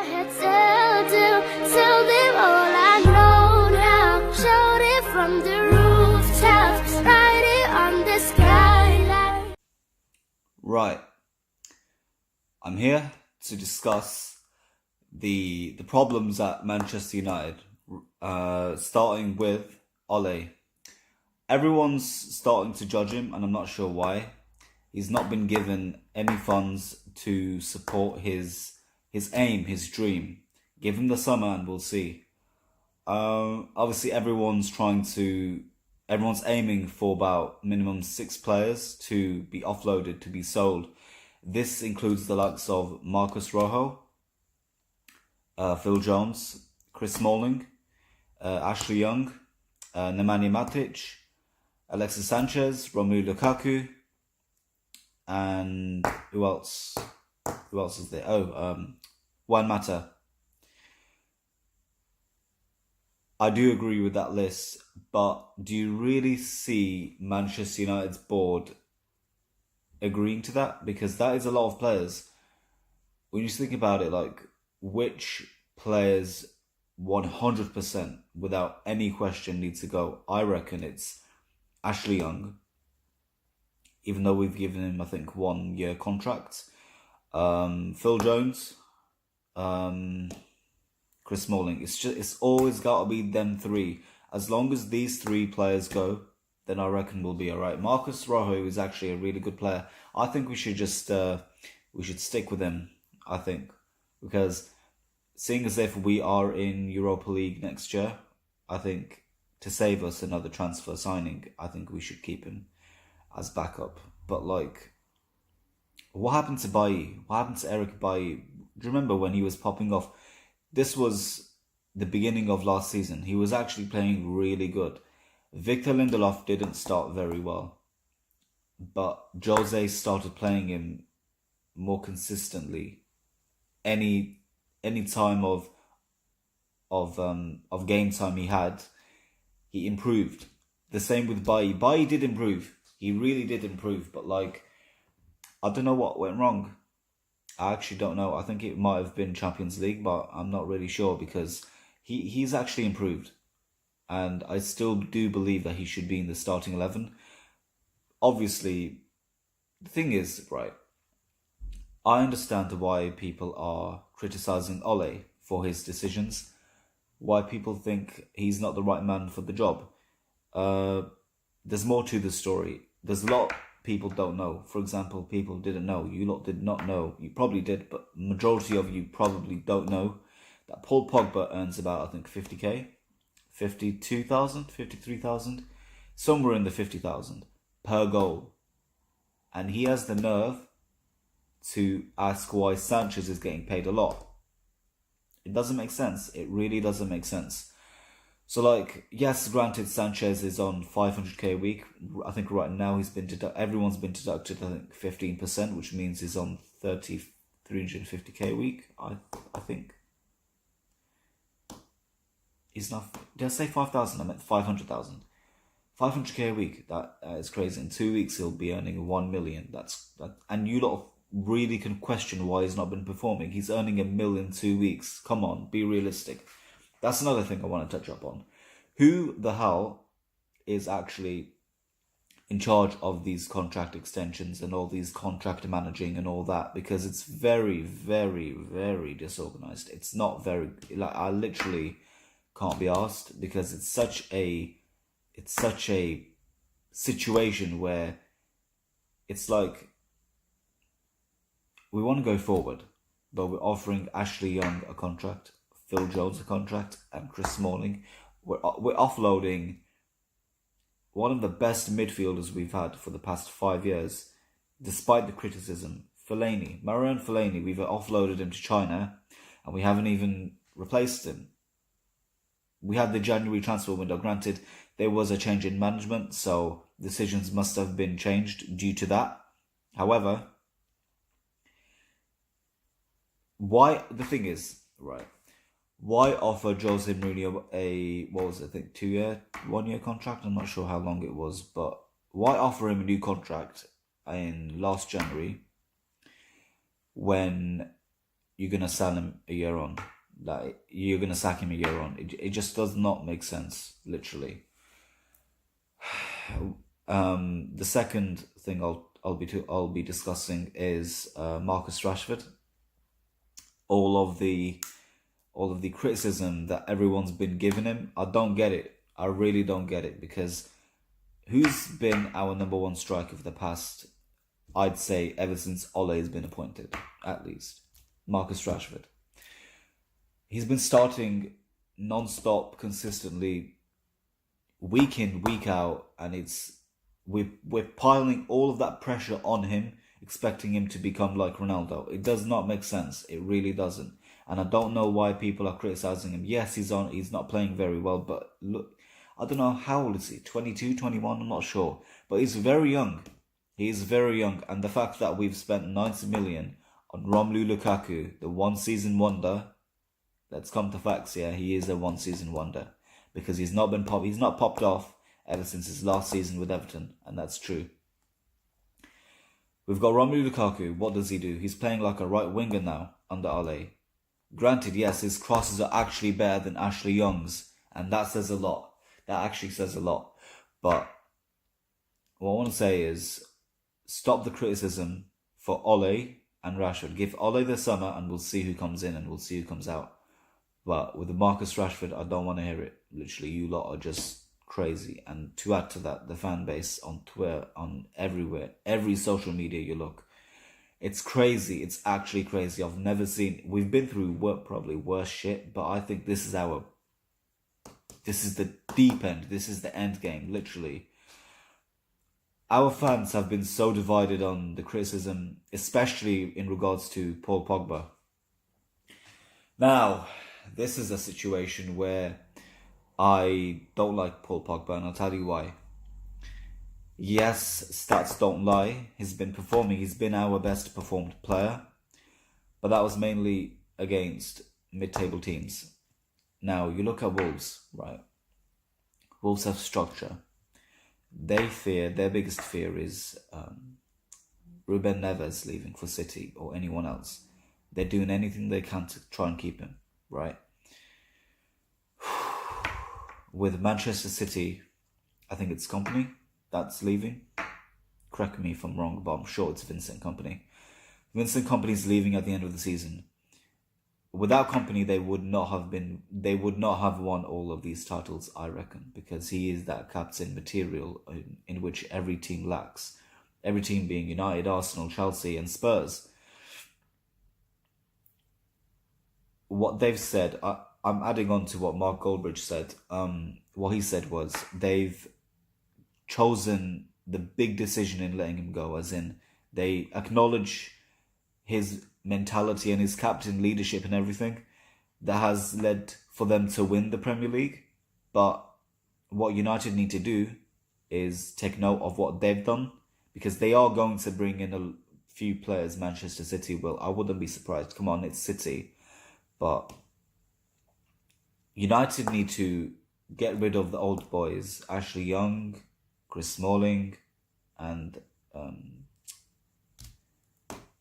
had to do, tell them all I know now. Shout it from the rooftops, write it on the skyline. Right, I'm here to discuss the problems at Manchester United, starting with Ole. Everyone's starting to judge him, and I'm not sure why. He's not been given any funds to support his aim, his dream. Give him the summer and we'll see. Obviously, everyone's aiming for about minimum 6 players to be offloaded, to be sold. This includes the likes of Marcos Rojo, Phil Jones, Chris Smalling, Ashley Young, Nemanja Matic, Alexis Sanchez, Romelu Lukaku, and who else? Who else is there? Juan Mata. I do agree with that list, but do you really see Manchester United's board agreeing to that? Because that is a lot of players. When you think about it, like, which players 100% without any question need to go? I reckon it's Ashley Young, even though we've given him, I think, 1 year contract. Phil Jones, Chris Smalling. It's always got to be them 3. As long as these 3 players go, then I reckon we'll be alright. Marcos Rojo is actually a really good player. I think we should just stick with him. I think, because seeing as if we are in Europa League next year, I think to save us another transfer signing, I think we should keep him as backup. But like, what happened to Bailly? What happened to Eric Bailly? Do you remember when he was popping off? This was the beginning of last season. He was actually playing really good. Victor Lindelof didn't start very well, but Jose started playing him more consistently. Any time of game time he had, he improved. The same with Bailly. Bailly did improve. He really did improve, but like, I don't know what went wrong. I actually don't know. I think it might have been Champions League, but I'm not really sure, because he's actually improved. And I still do believe that he should be in the starting 11. Obviously, the thing is, right, I understand why people are criticising Ole for his decisions, why people think he's not the right man for the job. There's more to the story. There's a lot people don't know. For example, people didn't know. You lot did not know. You probably did, but majority of you probably don't know that Paul Pogba earns about, I think, 50k, 52,000, 53,000, somewhere in the 50,000 per goal. And he has the nerve to ask why Sanchez is getting paid a lot. It doesn't make sense. It really doesn't make sense. So, like, yes, granted, Sanchez is on 500k a week. I think right now everyone's been deducted, I think, 15%, which means he's on 350k a week. I think. He's not. Did I say 5,000? I meant 500,000. 500k a week. That is crazy. In 2 weeks, he'll be earning 1 million. And you lot really can question why he's not been performing. He's earning $1 million in 2 weeks. Come on, be realistic. That's another thing I want to touch up on. Who the hell is actually in charge of these contract extensions and all these contract managing and all that? Because it's very, very, very disorganized. It's not very, like, I literally can't be asked, because it's such a situation where it's like, we want to go forward, but we're offering Ashley Young a contract, Phil Jones a contract, and Chris Smalling. We're offloading one of the best midfielders we've had for the past 5 years, despite the criticism. Marouane Fellaini, we've offloaded him to China, and we haven't even replaced him. We had the January transfer window. Granted, there was a change in management, so decisions must have been changed due to that. However, the thing is, right, why offer Jose Mourinho a, 1 year contract? I'm not sure how long it was, but why offer him a new contract in last January when you're gonna sell him a year on. Like you're gonna sack him a year on. It just does not make sense, literally. The second thing I'll be discussing is Marcus Rashford. All of the criticism that everyone's been giving him, I don't get it. I really don't get it, because who's been our number one striker for the past, I'd say, ever since Ole has been appointed, at least? Marcus Rashford. He's been starting non-stop, consistently, week in, week out, and we're piling all of that pressure on him, expecting him to become like Ronaldo. It does not make sense. It really doesn't. And I don't know why people are criticizing him. Yes, he's not playing very well, but look, I don't know, how old is he? 22, 21? I'm not sure. But he's very young. He is very young. And the fact that we've spent 90 million on Romelu Lukaku, the one-season wonder, let's come to facts here. He is a one-season wonder, because he's not popped off ever since his last season with Everton, and that's true. We've got Romelu Lukaku. What does he do? He's playing like a right winger now under Ole. Granted, yes, his crosses are actually better than Ashley Young's, and that says a lot. That actually says a lot. But what I want to say is, stop the criticism for Ole and Rashford. Give Ole the summer, and we'll see who comes in and we'll see who comes out. But with the Marcus Rashford, I don't want to hear it. Literally, you lot are just crazy. And to add to that, the fan base on Twitter, on everywhere, every social media you look, it's crazy. It's actually crazy. I've never seen... We've been through probably worse shit, but I think this is the deep end. This is the end game, literally. Our fans have been so divided on the criticism, especially in regards to Paul Pogba. Now, this is a situation where I don't like Paul Pogba, and I'll tell you why. Yes, stats don't lie. He's been performing. He's been our best performed player. But that was mainly against mid-table teams. Now, you look at Wolves, right? Wolves have structure. Their biggest fear is Ruben Neves leaving for City or anyone else. They're doing anything they can to try and keep him, right? With Manchester City, I think it's Kompany that's leaving. Correct me if I'm wrong, but I'm sure it's Vincent Kompany. Vincent Kompany's leaving at the end of the season. Without Kompany, they would not have won all of these titles, I reckon, because he is that captain material in which every team lacks. Every team being United, Arsenal, Chelsea and Spurs. What they've said, I'm adding on to what Mark Goldbridge said. What he said was they've chosen the big decision in letting him go, as in they acknowledge his mentality and his captain leadership and everything that has led for them to win the Premier League. But what United need to do is take note of what they've done, because they are going to bring in a few players. Manchester City will. I wouldn't be surprised. Come on, it's City. But United need to get rid of the old boys. Ashley Young, Chris Smalling and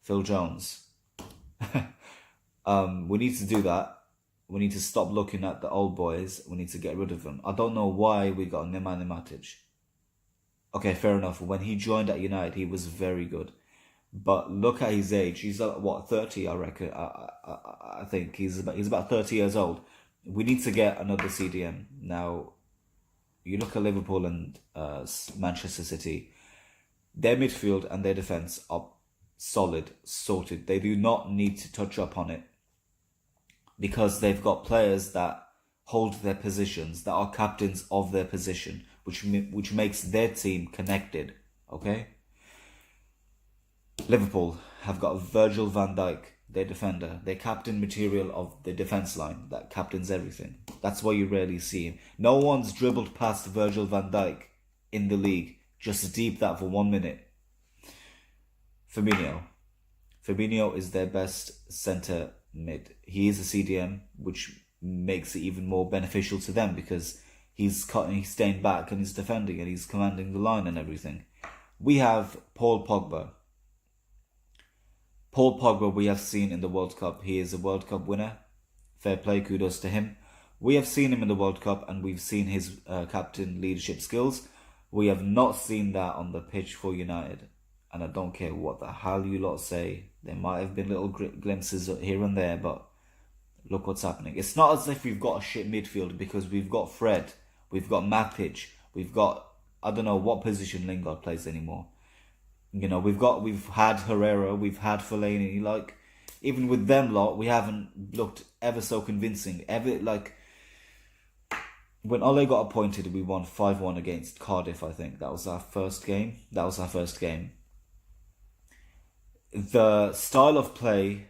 Phil Jones. We need to do that. We need to stop looking at the old boys. We need to get rid of them. I don't know why we got Nemanja Matic. Okay, fair enough. When he joined at United, he was very good. But look at his age. He's what, 30, I reckon. I think he's about 30 years old. We need to get another CDM. Now, you look at Liverpool and Manchester City. Their midfield and their defence are solid, sorted. They do not need to touch up on it, because they've got players that hold their positions, that are captains of their position, which makes their team connected. Okay. Liverpool have got Virgil van Dijk, their defender, their captain material of the defence line that captains everything. That's why you rarely see him. No one's dribbled past Virgil van Dijk in the league. Just deep that for 1 minute. Fabinho is their best centre mid. He is a CDM, which makes it even more beneficial to them, because he's staying back and he's defending and he's commanding the line and everything. We have Paul Pogba. Paul Pogba, we have seen in the World Cup. He is a World Cup winner. Fair play, kudos to him. We have seen him in the World Cup and we've seen his captain leadership skills. We have not seen that on the pitch for United. And I don't care what the hell you lot say. There might have been little glimpses here and there, but look what's happening. It's not as if we've got a shit midfield, because we've got Fred, we've got Matic, we've got, I don't know what position Lingard plays anymore. You know, we've had Herrera, we've had Fellaini. Like, even with them lot, we haven't looked ever so convincing. When Ole got appointed, we won 5-1 against Cardiff, I think. That was our first game. The style of play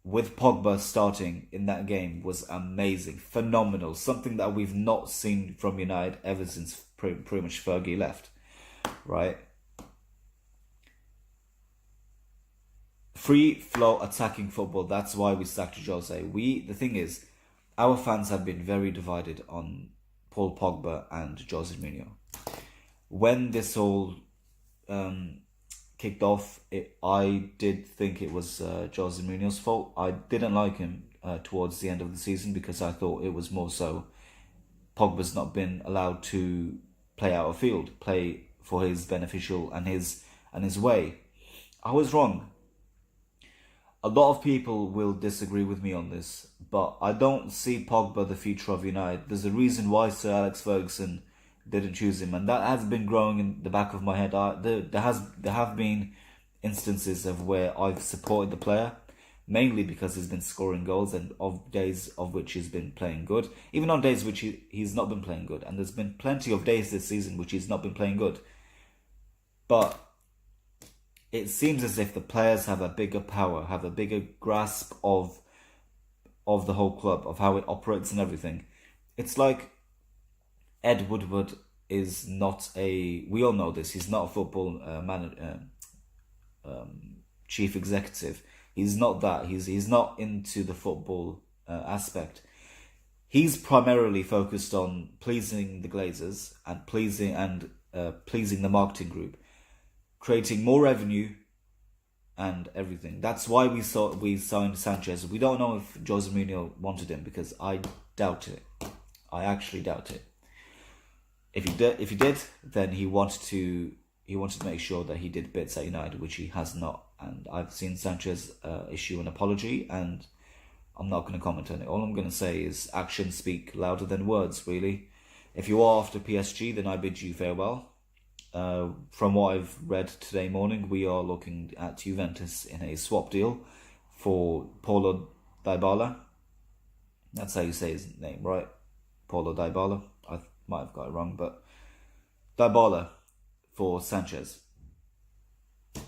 with Pogba starting in that game was amazing, phenomenal, something that we've not seen from United ever since pretty much Fergie left, right? Free flow attacking football, that's why we sacked Jose. The thing is, our fans have been very divided on Paul Pogba and Jose Mourinho. When this all kicked off, I did think it was Jose Mourinho's fault. I didn't like him towards the end of the season, because I thought it was more so Pogba's not been allowed to play out of field, play for his beneficial and his way. I was wrong. A lot of people will disagree with me on this, but I don't see Pogba the future of United. There's a reason why Sir Alex Ferguson didn't choose him, and that has been growing in the back of my head. There have been instances of where I've supported the player, mainly because he's been scoring goals, and of days of which he's been playing good, even on days which he's not been playing good. And there's been plenty of days this season which he's not been playing good. But it seems as if the players have a bigger power, have a bigger grasp of the whole club, of how it operates and everything. It's like Ed Woodward is not we all know this, he's not a football chief executive. He's not that. He's not into the football aspect. He's primarily focused on pleasing the Glazers and pleasing the marketing group, creating more revenue and everything. That's why we signed Sanchez. We don't know if Jose Mourinho wanted him, because I doubt it. I actually doubt it. If he did, then he wanted to make sure that he did bits at United, which he has not. And I've seen Sanchez issue an apology, and I'm not going to comment on it. All I'm going to say is actions speak louder than words, really. If you are after PSG, then I bid you farewell. From what I've read today morning, we are looking at Juventus in a swap deal for Paulo Dybala. That's how you say his name, right? Paulo Dybala. I might have got it wrong, but Dybala for Sanchez.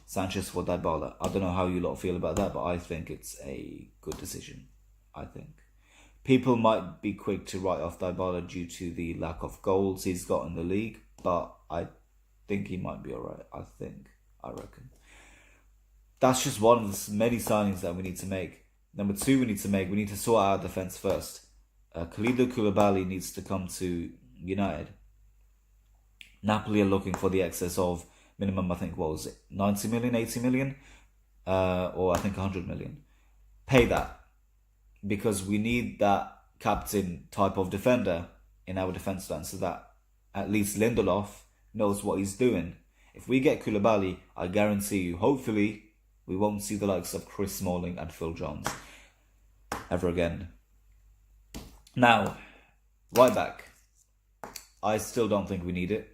Sanchez for Dybala. I don't know how you lot feel about that, but I think it's a good decision. I think people might be quick to write off Dybala due to the lack of goals he's got in the league, but I think he might be alright. I reckon. That's just one of the many signings that we need to make. Number two, we need to sort out our defence first. Kalidou Koulibaly needs to come to United. Napoli are looking for the excess of minimum, I think, what was it, 90 million, 80 million? Or I think 100 million. Pay that. Because we need that captain type of defender in our defence line, so that at least Lindelof knows what he's doing. If we get Koulibaly, I guarantee you, hopefully, we won't see the likes of Chris Smalling and Phil Jones ever again. Now, right back. I still don't think we need it,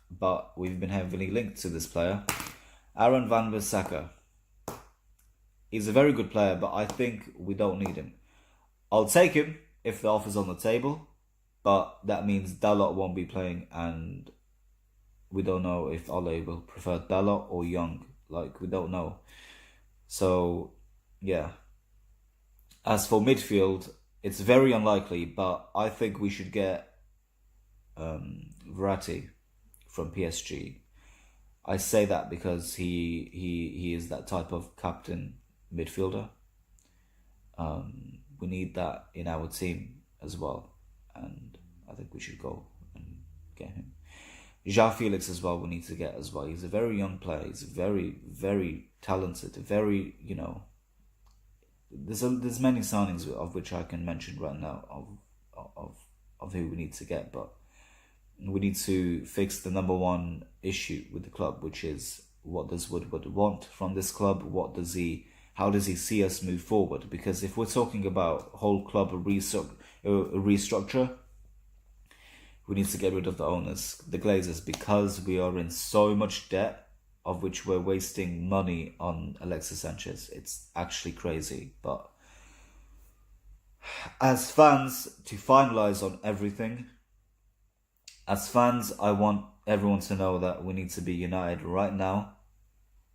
but we've been heavily linked to this player. Aaron Wan-Bissaka. He's a very good player, but I think we don't need him. I'll take him if the offer's on the table, but that means Dalot won't be playing, and we don't know if Ole will prefer Dalot or Young. We don't know. So, yeah. As for midfield, it's very unlikely, but I think we should get Verratti from PSG. I say that because he is that type of captain midfielder. We need that in our team as well, and I think we should go and get him. João Felix as well, we need to get as well. He's a very young player. He's very, very talented. Very, there's many signings of which I can mention right now of who we need to get, but we need to fix the number one issue with the club, which is, what does Woodward want from this club? How does he see us move forward? Because if we're talking about whole club restructure, we need to get rid of the owners, the Glazers, because we are in so much debt, of which we're wasting money on Alexis Sanchez. It's actually crazy. But as fans, to finalise on everything, as fans, I want everyone to know that we need to be united right now.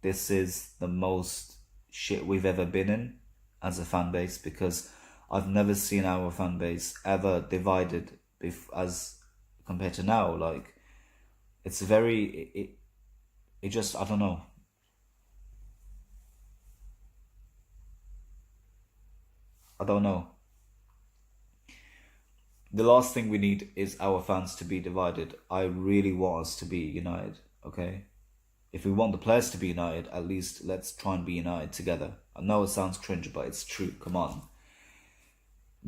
This is the most shit we've ever been in as a fan base, because I've never seen our fan base ever divided as compared to now. Like, it's very, it just, I don't know. The last thing we need is our fans to be divided. I really want us to be united, okay? If we want the players to be united, at least let's try and be united together. I know it sounds cringe, but it's true. Come on.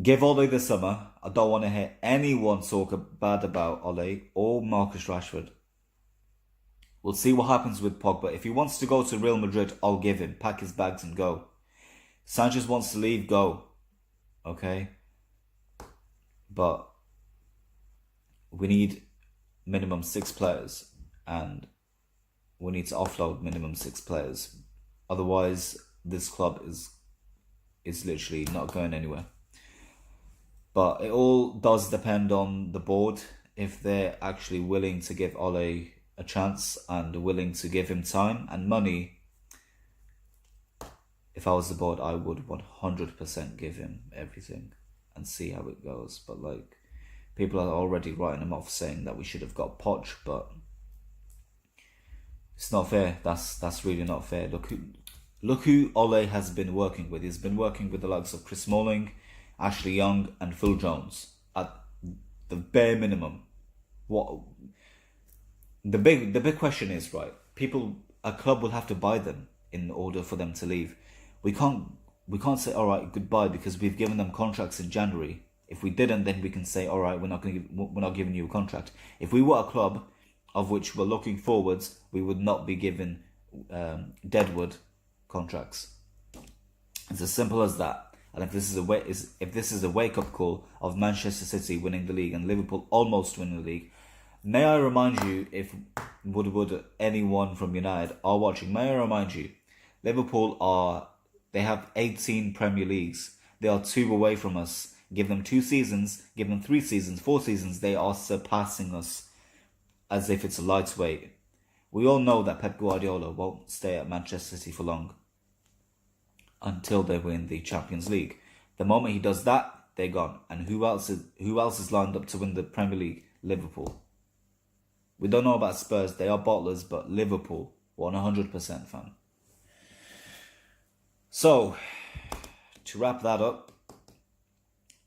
Give Ole the summer. I don't want to hear anyone talk bad about Ole or Marcus Rashford. We'll see what happens with Pogba. If he wants to go to Real Madrid, I'll give him. Pack his bags and go. Sanchez wants to leave, go. Okay? But we need minimum 6 players, and we need to offload minimum 6 players. Otherwise, this club is literally not going anywhere. But it all does depend on the board, if they're actually willing to give Ole a chance and willing to give him time and money. If I was the board, I would 100% give him everything and see how it goes. But like, people are already writing him off, saying that we should have got Poch, but it's not fair. That's really not fair. Look who Ole has been working with. He's been working with the likes of Chris Smalling, Ashley Young, and Phil Jones at the bare minimum. What the big question is, right? A club will have to buy them in order for them to leave. We can't say, all right, goodbye, because we've given them contracts in January. If we didn't, then we can say, all right, we're not giving you a contract. If we were a club of which we're looking forwards, we would not be given deadwood contracts. It's as simple as that. And if this is a wake up call of Manchester City winning the league and Liverpool almost winning the league, may I remind you, if Woodward, anyone from United are watching, may I remind you, Liverpool they have 18 Premier Leagues. They are 2 away from us. Give them 2 seasons, give them 3 seasons, 4 seasons, they are surpassing us as if it's a lightweight. We all know that Pep Guardiola won't stay at Manchester City for long until they win the Champions League. The moment he does that, they're gone. And who else is lined up to win the Premier League? Liverpool. We don't know about Spurs, they are bottlers, but Liverpool, 100% fan. So, to wrap that up,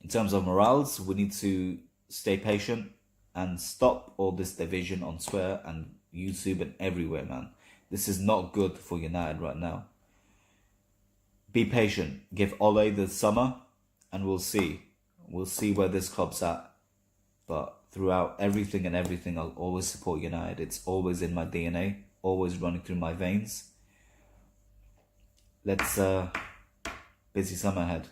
in terms of morals, we need to stay patient and stop all this division on Twitter and YouTube and everywhere, man. This is not good for United right now. Be patient. Give Ole the summer and we'll see. We'll see where this club's at. But throughout everything, I'll always support United. It's always in my DNA, always running through my veins. Let's busy summer ahead.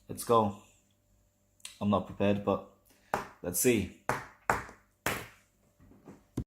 Let's go. I'm not prepared, but let's see.